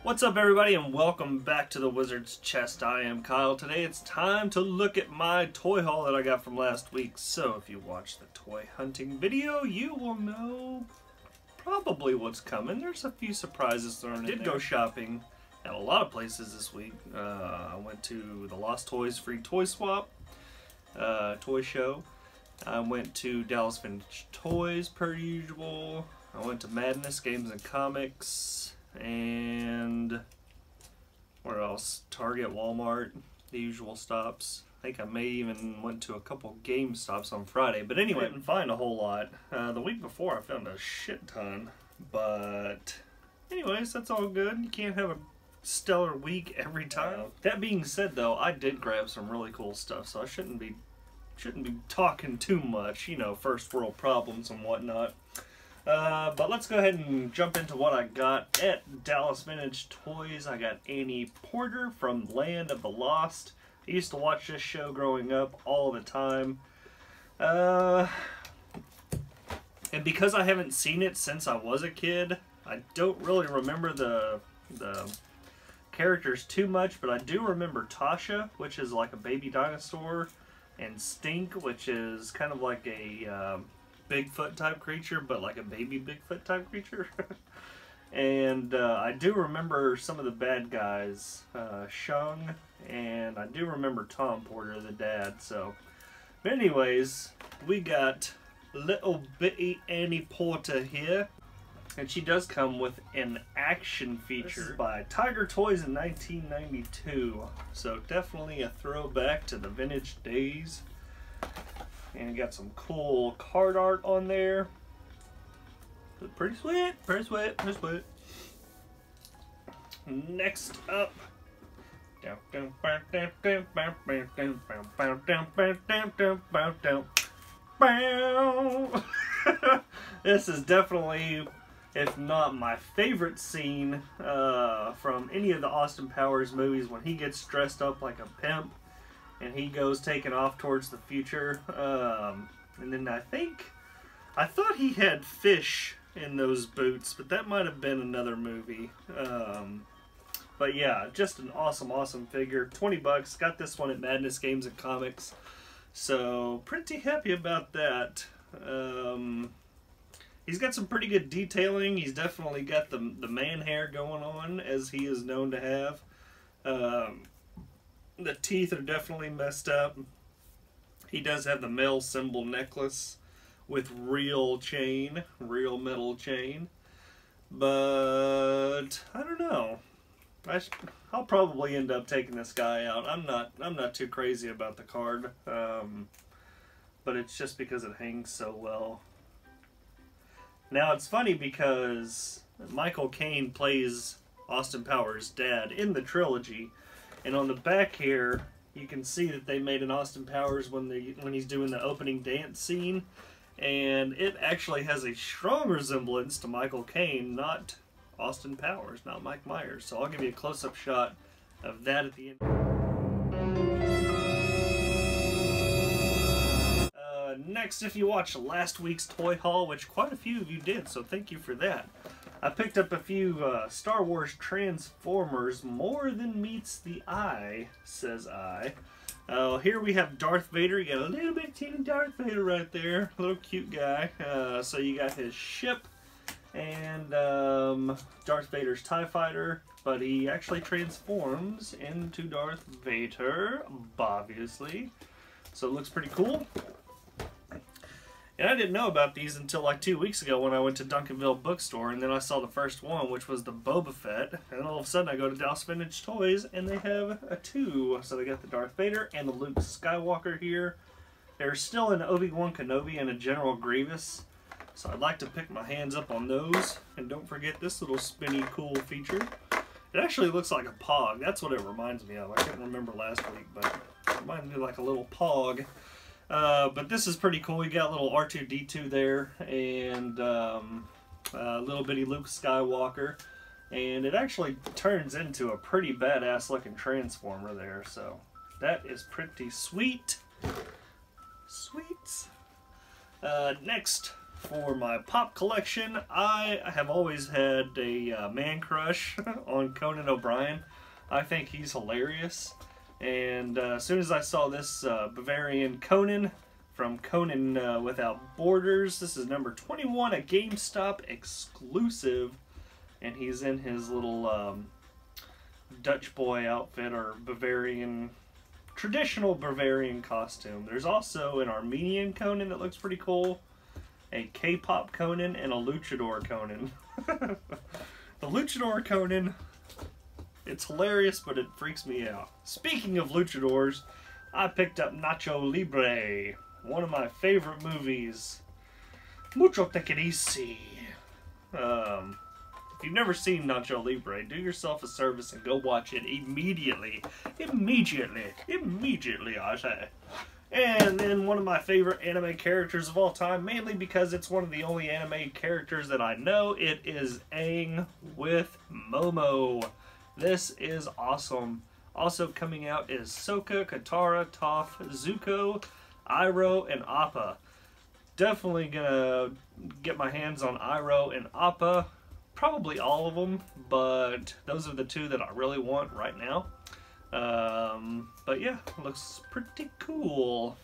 What's up, everybody, and welcome back to the Wizard's Chest. I am Kyle. Today it's time to look at my toy haul that I got from last week. So if you watched the toy hunting video, you will know probably what's coming. There's a few surprises thrown in there. I did go shopping at a lot of places this week. I went to the Lost Toys Free Toy Swap toy show. I went to Dallas Vintage Toys per usual. I went to Madness Games and Comics. And where else? Target, Walmart, the usual stops. I think I may even went to a couple game stops on Friday. But anyway, I didn't find a whole lot. The week before I found a shit ton. But anyways, that's all good. You can't have a stellar week every time. That being said, though, I did grab some really cool stuff, so I shouldn't be talking too much. You know, first world problems and whatnot. But let's go ahead and jump into what I got at Dallas Vintage Toys. I got Annie Porter from Land of the Lost. I used to watch this show growing up all the time. And because I haven't seen it since I was a kid, I don't really remember the characters too much, but I do remember Tasha, which is like a baby dinosaur, and Stink, which is kind of like a Bigfoot type creature, but like a baby Bigfoot type creature. And I do remember some of the bad guys, Shung, and I do remember Tom Porter, the dad. So, but anyways, we got little bitty Annie Porter here, and she does come with an action feature. This is by Tiger Toys in 1992, so definitely a throwback to the vintage days. And got some cool card art on there. Pretty sweet, pretty sweet, pretty sweet. Next up, this is definitely, if not my favorite scene from any of the Austin Powers movies, when he gets dressed up like a pimp and he goes taking off towards the future. And then I thought he had fish in those boots, but that might have been another movie. But yeah, just an awesome, awesome figure. 20 bucks. Got this one at Madness Games and Comics. So pretty happy about that. He's got some pretty good detailing. He's definitely got the man hair going on, as he is known to have. The teeth are definitely messed up. He does have the male symbol necklace with real chain, real metal chain. But I don't know. I'll probably end up taking this guy out. I'm not too crazy about the card, but it's just because it hangs so well. Now it's funny because Michael Caine plays Austin Powers' dad in the trilogy. And on the back here, you can see that they made an Austin Powers when he's doing the opening dance scene. And it actually has a strong resemblance to Michael Caine, not Austin Powers, not Mike Myers. So I'll give you a close-up shot of that at the end. Next, if you watched last week's toy haul, which quite a few of you did, so thank you for that. I picked up a few Star Wars Transformers. More than meets the eye, says I. Here we have Darth Vader. You got a little bit teeny Darth Vader right there. Little cute guy. So you got his ship and Darth Vader's TIE Fighter. But he actually transforms into Darth Vader, obviously. So it looks pretty cool. And I didn't know about these until like 2 weeks ago when I went to Duncanville Bookstore, and then I saw the first one, which was the Boba Fett, and all of a sudden I go to Dallas Vintage Toys and they have a two. So they got the Darth Vader and the Luke Skywalker here. There's still an Obi-Wan Kenobi and a General Grievous, so I'd like to pick my hands up on those. And don't forget this little spinny cool feature. It actually looks like a Pog. That's what it reminds me of. I couldn't remember last week, but it reminds me like a little Pog. But this is pretty cool. You got a little R2-D2 there, and a little bitty Luke Skywalker, and it actually turns into a pretty badass looking Transformer there, so that is pretty sweet. Sweet. Next, For my pop collection, I have always had a man crush on Conan O'Brien. I think he's hilarious. And as soon as I saw this Bavarian Conan from Conan Without Borders, this is number 21, a GameStop exclusive. And he's in his little Dutch boy outfit, or Bavarian, traditional Bavarian costume. There's also an Armenian Conan that looks pretty cool, a K-pop Conan, and a luchador Conan. The luchador Conan, it's hilarious, but it freaks me out. Speaking of luchadors, I picked up Nacho Libre, one of my favorite movies. Mucho te querisi. If you've never seen Nacho Libre, do yourself a service and go watch it immediately. Immediately, I say. And then one of my favorite anime characters of all time, mainly because it's one of the only anime characters that I know, it is Aang with Momo. This is awesome. Also coming out is Sokka, Katara, Toph, Zuko, Iroh, and Appa. Definitely gonna get my hands on Iroh and Appa. Probably all of them, but those are the two that I really want right now. But yeah, looks pretty cool.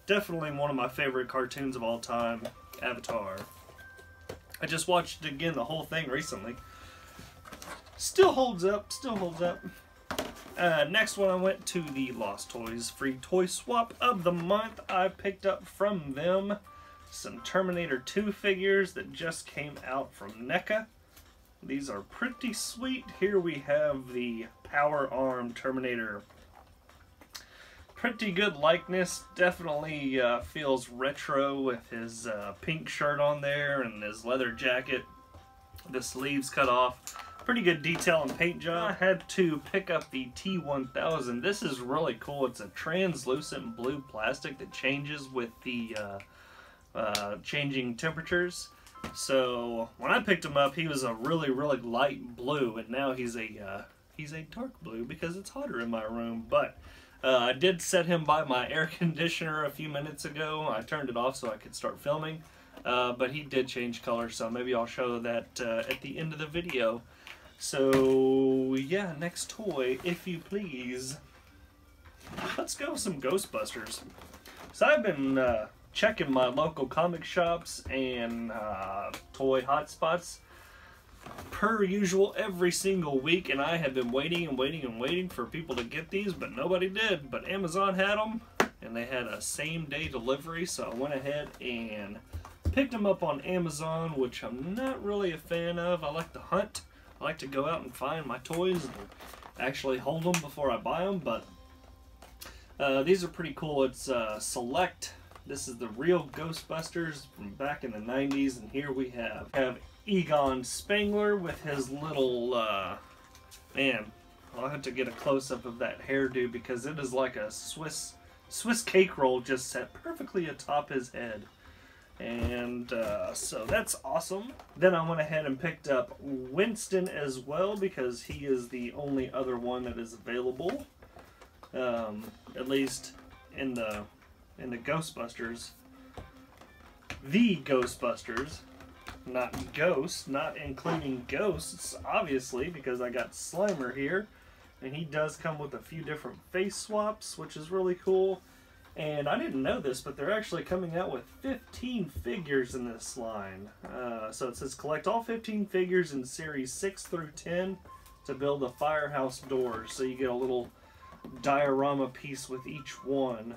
Definitely one of my favorite cartoons of all time, Avatar. I just watched again the whole thing recently. Still holds up, still holds up. Next one, I went to the Lost Toys free toy swap of the month. I picked up from them some Terminator 2 figures that just came out from NECA. These are pretty sweet. Here we have the Power Arm Terminator. Pretty good likeness. Definitely feels retro with his pink shirt on there and his leather jacket. The sleeves cut off. Pretty good detail and paint job. I had to pick up the T1000. This is really cool. It's a translucent blue plastic that changes with the changing temperatures. So when I picked him up, he was a really light blue, and now he's a dark blue because it's hotter in my room. But I did set him by my air conditioner a few minutes ago. I turned it off so I could start filming, but he did change color, so maybe I'll show that at the end of the video. So yeah, next toy, if you please. Let's go with some Ghostbusters. So I've been checking my local comic shops and toy hotspots per usual every single week, and I have been waiting for people to get these, but nobody did. But Amazon had them, and they had a same-day delivery, so I went ahead and picked them up on Amazon, which I'm not really a fan of. I like to hunt. I like to go out and find my toys and actually hold them before I buy them, but these are pretty cool. It's Select. This is the Real Ghostbusters from back in the 90s, and here we have Egon Spengler with his little, man, I'll have to get a close-up of that hairdo because it is like a Swiss cake roll just set perfectly atop his head. And so that's awesome. Then I went ahead and picked up Winston as well because he is the only other one that is available, at least in the Ghostbusters. The Ghostbusters, not ghosts, not including ghosts, obviously, because I got Slimer here, and he does come with a few different face swaps, which is really cool. And I didn't know this, but they're actually coming out with 15 figures in this line. So it says collect all 15 figures in series 6 through 10 to build a firehouse door. So you get a little diorama piece with each one,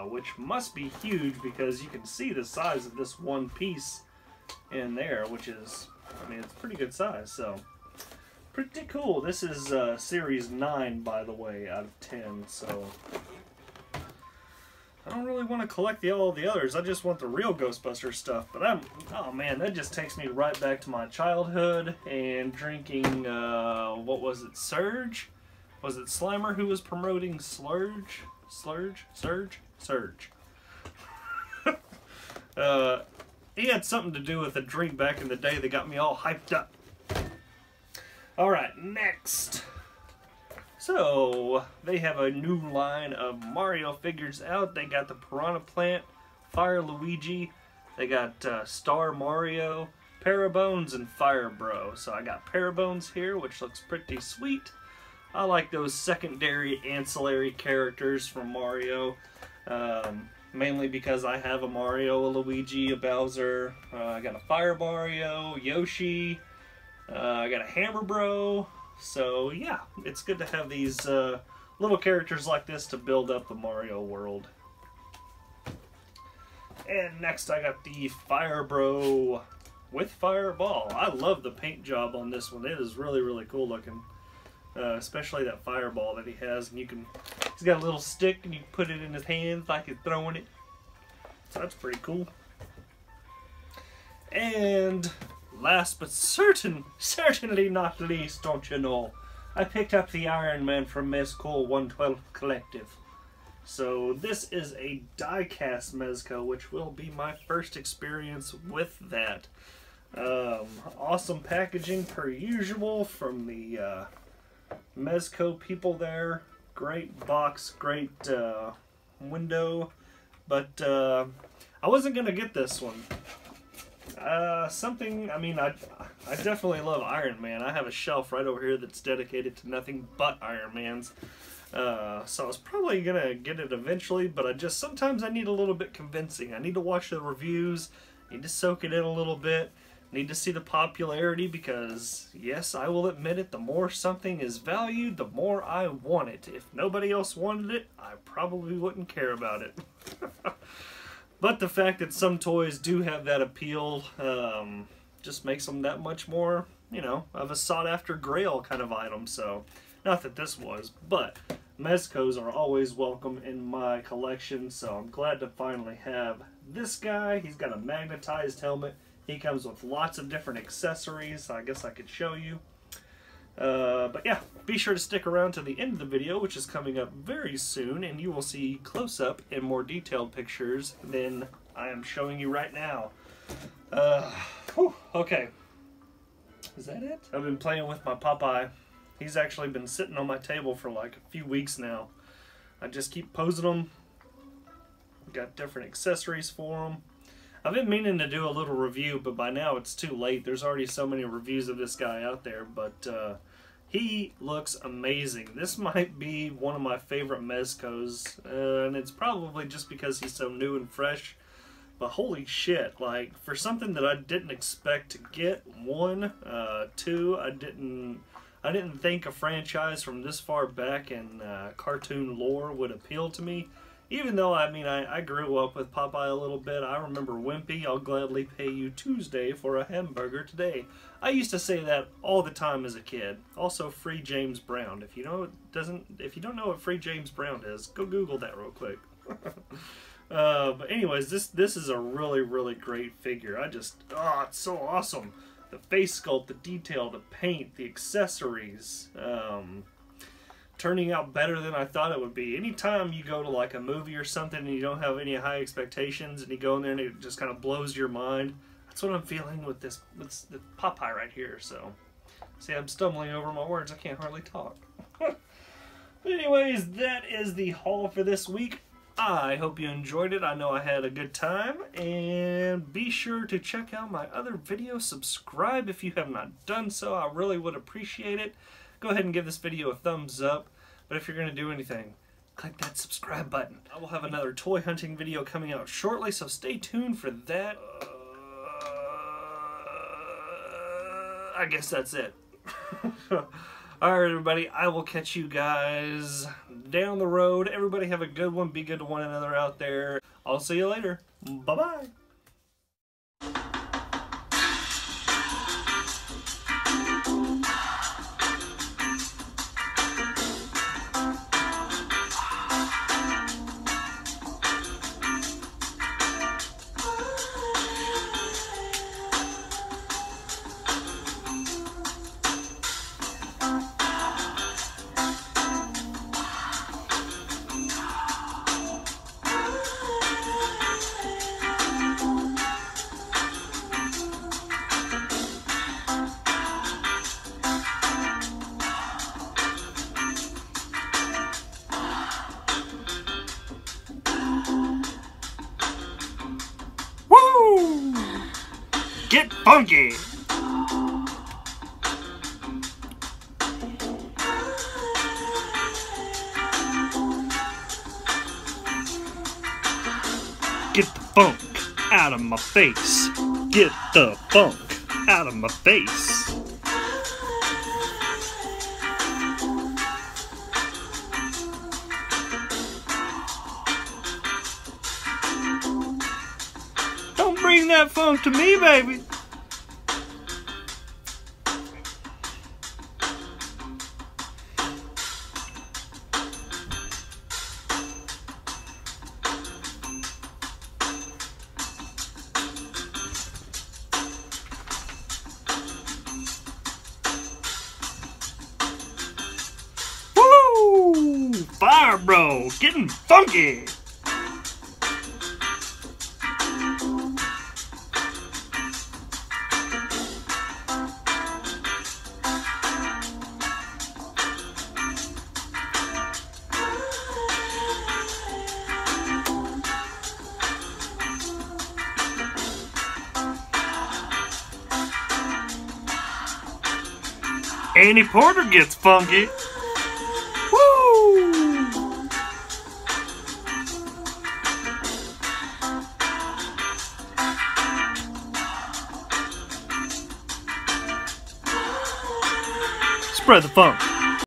which must be huge because you can see the size of this one piece in there, which is, I mean, it's pretty good size. So pretty cool. This is series 9, by the way, out of 10. So I don't really want to collect all the others. I just want the Real Ghostbusters stuff. But oh man, that just takes me right back to my childhood and drinking, what was it, Surge? Was it Slimer who was promoting Surge? He had something to do with a drink back in the day that got me all hyped up. Alright, next. So, they have a new line of Mario figures out. They got the Piranha Plant, Fire Luigi, They got Star Mario, Parabones, and Fire Bro. So I got Parabones here, which looks pretty sweet. I like those secondary ancillary characters from Mario. Mainly because I have a Mario, a Luigi, a Bowser. I got a Fire Mario, Yoshi. I got a Hammer Bro. So yeah, it's good to have these little characters like this to build up the Mario world. And next I got the Fire Bro with Fireball. I love the paint job on this one. It is really, really cool looking. Especially that fireball that he has. And he's got a little stick and you can put it in his hands like he's throwing it. So that's pretty cool. And last but certainly not least, don't you know, I picked up the Iron Man from Mezco 112 Collective. So this is a die-cast Mezco, which will be my first experience with that. Awesome packaging per usual from the Mezco people there. Great box, great window. But I wasn't going to get this one. I mean, I definitely love Iron Man. I have a shelf right over here that's dedicated to nothing but Iron Mans. So I was probably going to get it eventually, but sometimes I need a little bit convincing. I need to watch the reviews, need to soak it in a little bit, need to see the popularity because, yes, I will admit it, the more something is valued, the more I want it. If nobody else wanted it, I probably wouldn't care about it. But the fact that some toys do have that appeal just makes them that much more, you know, of a sought-after grail kind of item. So, not that this was, but Mezcos are always welcome in my collection. So I'm glad to finally have this guy. He's got a magnetized helmet. He comes with lots of different accessories. I guess I could show you. But yeah, be sure to stick around to the end of the video, which is coming up very soon, and you will see close-up and more detailed pictures than I am showing you right now. Okay. Is that it? I've been playing with my Popeye. He's actually been sitting on my table for like a few weeks now. I just keep posing him. Got different accessories for him. I've been meaning to do a little review, but by now it's too late. There's already so many reviews of this guy out there, but he looks amazing. This might be one of my favorite Mezcos, and it's probably just because he's so new and fresh. But holy shit, like, for something that I didn't expect to get, one, two, I didn't think a franchise from this far back in cartoon lore would appeal to me. Even though, I mean, I grew up with Popeye a little bit. I remember Wimpy, I'll gladly pay you Tuesday for a hamburger today. I used to say that all the time as a kid. Also, Free James Brown. If you don't know what Free James Brown is, go Google that real quick. But anyways, this is a really, really great figure. It's so awesome. The face sculpt, the detail, the paint, the accessories. Turning out better than I thought it would be. Anytime you go to like a movie or something and you don't have any high expectations and you go in there and it just kind of blows your mind, that's what I'm feeling with the Popeye right here. So, see, I'm stumbling over my words. I can't hardly talk. But anyways, that is the haul for this week. I hope you enjoyed it. I know I had a good time. And be sure to check out my other videos. Subscribe if you have not done so. I really would appreciate it. Go ahead and give this video a thumbs up. But if you're going to do anything, click that subscribe button. I will have another toy hunting video coming out shortly, so stay tuned for that. I guess that's it. Alright, everybody, I will catch you guys down the road. Everybody have a good one. Be good to one another out there. I'll see you later. Bye-bye. Get funky! Get the funk out of my face. Get the funk out of my face. Don't bring that funk to me, baby. Fire, bro, getting funky. Annie Porter gets funky. Spread the funk.